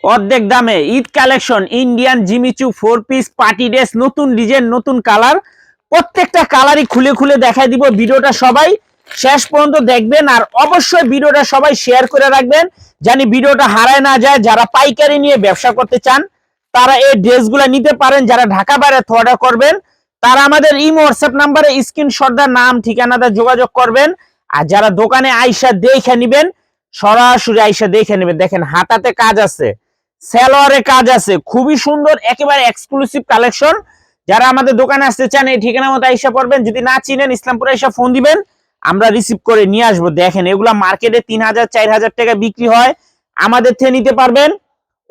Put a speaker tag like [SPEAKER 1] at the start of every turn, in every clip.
[SPEAKER 1] অর্ধেক দামে Eid collection Indian Jimmy Choo 4 piece party dress, নতুন ডিজাইন, নতুন কালার। প্রত্যেকটা কালারই খুলে খুলে দেখাই দিব। ভিডিওটা সবাই শেষ পর্যন্ত দেখবেন আর অবশ্যই ভিডিওটা সবাই শেয়ার করে রাখবেন, জানি ভিডিওটা হারায় না যায়। যারা পাইকারি নিয়ে ব্যবসা করতে চান তারা এই ড্রেসগুলো নিতে পারেন। যারা ঢাকা বাইরে অর্ডার করবেন তারা আমাদের ইমো হোয়াটসঅ্যাপ নাম্বারে স্ক্রিনশটটা নাম ঠিকানাটা যোগাযোগ করবেন। আর যারা দোকানে আইসা দেখে নেবেন, সরাসরি আইসা দেখে নেবেন। দেখেন হাতাতে কাজ আছে, সালোয়ারে কাজ আছে, খুবই সুন্দর, একেবারে এক্সক্লুসিভ কালেকশন। যারা আমাদের দোকানে আসতে চান এই ঠিকানা মতো আইসা পড়বেন। যদি না চিনেন ইসলামপুরে এসে ফোন দিবেন, আমরা রিসিভ করে নিয়ে আসবো। দেখেন এগুলা মার্কেটে 3000 4000 টাকা বিক্রি হয়, আমাদের থেকে নিতে পারবেন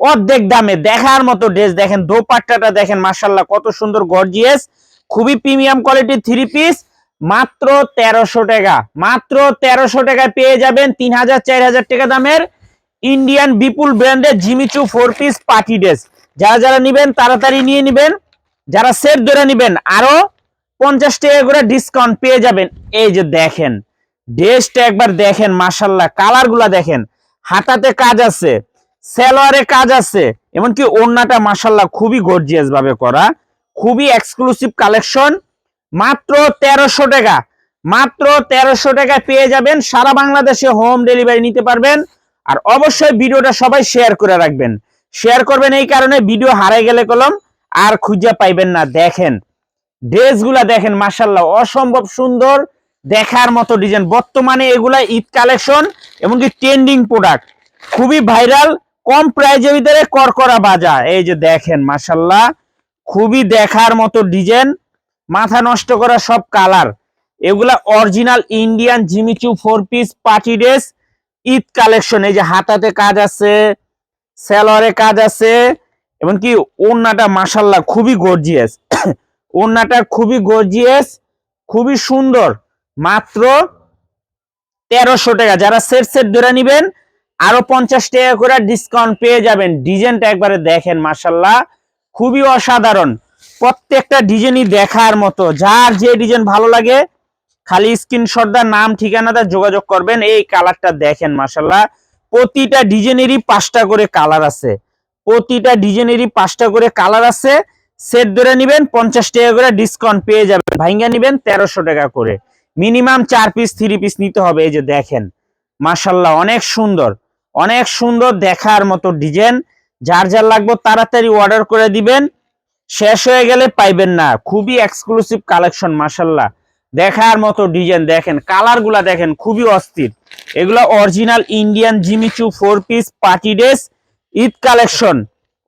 [SPEAKER 1] অর্ধেক দামে। দেখার মতো ড্রেস। দেখেন দোপাট্টাটা দেখেন, মাশাআল্লাহ কত সুন্দর, গর্জিয়াস, খুবই প্রিমিয়াম কোয়ালিটির 3 পিস। মাত্র 1300 টাকা, মাত্র 1300 টাকায় পেয়ে যাবেন 3000 4000 টাকা দামের ইন্ডিয়ান বিপুল ব্র্যান্ডের জিমিচু 4 পিস পার্টি ড্রেস। যারা যারা নিবেন তাড়াতাড়ি নিয়ে নিবেন। যারা সেট ধরে নিবেন আরো 50 টাকা করে ডিসকাউন্ট পেয়ে যাবেন। এই যে দেখেন ড্রেসটা একবার দেখেন, মাশাআল্লাহ কালারগুলা দেখেন, হাতাতে কাজ আছে, সালোয়ারে কাজ আছে, এমনকি ওড়নাটা মাশাআল্লাহ খুবই গর্জিয়াস ভাবে করা, খুবই এক্সক্লুসিভ কালেকশন। মাত্র 1300 টাকা, মাত্র 1300 টাকায় পেয়ে যাবেন। সারা বাংলাদেশে হোম ডেলিভারি নিতে পারবেন। আর অবশ্যই ভিডিওটা সবাই শেয়ার করে রাখবেন। শেয়ার করবেন এই কারণে, ভিডিও হারাই গেলে কলম আর খুঁজে পাইবেন না। দেখেন ড্রেসগুলা দেখেন, মাশাআল্লাহ অসম্ভব সুন্দর, দেখার মতো ডিজাইন। বর্তমানে এগুলা ঈদ কালেকশন, এমনকি ট্রেন্ডিং প্রোডাক্ট, খুবই ভাইরাল, কম প্রাইজের ভিতরে করকরা বাজার। এই যে দেখেন মাশাআল্লাহ খুবই দেখার মতো ডিজাইন, মাথা নষ্ট করা সব কালার। এগুলা original Indian Jimmy Choo 4 piece party dress Eid collection. এই যে হাতাতে কাজ আছে, সালোয়ারে কাজ আছে, এমনকি ওড়নাটা মাশাআল্লাহ খুবই গর্জিয়াস, ওড়নাটা খুবই গর্জিয়াস, খুবই সুন্দর। মাত্র 1300 টাকা। যারা সেট সেট ধরে নিবেন আরো 50 টাকা করে ডিসকাউন্ট পেয়ে যাবেন। ডিজাইনটা একবারে দেখেন, মাশাআল্লাহ খুবই অসাধারণ, প্রত্যেকটা ডিজাইনই দেখার মতো। যার যে ডিজাইন ভালো লাগে খালি স্ক্রিনশটটা নাম ঠিকানাটা যোগাযোগ করবেন। এই কালারটা দেখেন, মাশাআল্লাহ প্রতিটা ডিজাইনেরই 5টা করে কালার আছে, প্রতিটা ডিজাইনেরই 5টা করে কালার আছে। সেট ধরে নিবেন 50 টাকা করে ডিসকাউন্ট পেয়ে যাবেন। ভাইঙ্গা নিবেন 1300 টাকা করে। মিনিমাম 4 পিস 3 পিস নিতে হবে। এই যে দেখেন মাশাআল্লাহ অনেক সুন্দর, অনেক সুন্দর, দেখার মতো ডিজাইন। যার যার লাগবে তাড়াতাড়ি অর্ডার করে দিবেন, শেষ হয়ে গেলে পাইবেন না। খুবই এক্সক্লুসিভ কালেকশন, মাশাআল্লাহ দেখার মতো ডিজাইন। দেখেন কালারগুলা দেখেন, খুবই অস্থির। এগুলা original Indian Jimmy Choo 4 piece party dress Eid collection,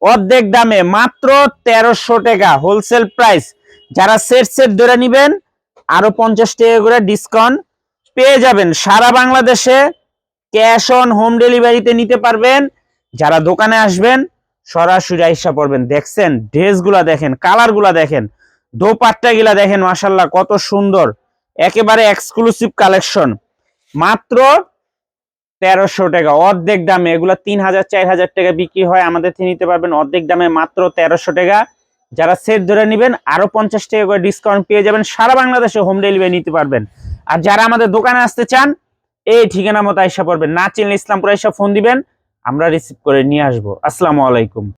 [SPEAKER 1] অর্ধেক দামে মাত্র 1300 টাকা হোলসেল প্রাইস। যারা সেট সেট ধরে নিবেন আরো 50 টাকা করে ডিসকাউন্ট পেয়ে যাবেন। সারা বাংলাদেশে ক্যাশ অন হোম ডেলিভারিতে নিতে পারবেন। যারা দোকানে আসবেন সরাসরি আইসা পড়বেন। দেখছেন ড্রেসগুলা দেখেন, কালারগুলা দেখেন, দোপাট্টা গুলা দেখেন, মাশাআল্লাহ কত সুন্দর, একেবারে এক্সক্লুসিভ কালেকশন। মাত্র 1300 টাকা অর্ধেক দামে। এগুলা 3000 4000 টাকা বিক্রি হয়, আমাদের থেকে নিতে পারবেন অর্ধেক দামে মাত্র 1300 টাকা। যারা সেট ধরে নেবেন আরো 50 টাকা করে ডিসকাউন্ট পেয়ে যাবেন। সারা বাংলাদেশে হোম ডেলিভারি নিতে পারবেন। আর যারা আমাদের দোকানে আসতে চান এই ঠিকানা মতো আইসা পড়বেন। না চিনলে ইসলামপুরে এসে ফোন দিবেন, আমরা রিসিভ করে নিয়ে আসবো। আসসালামু আলাইকুম।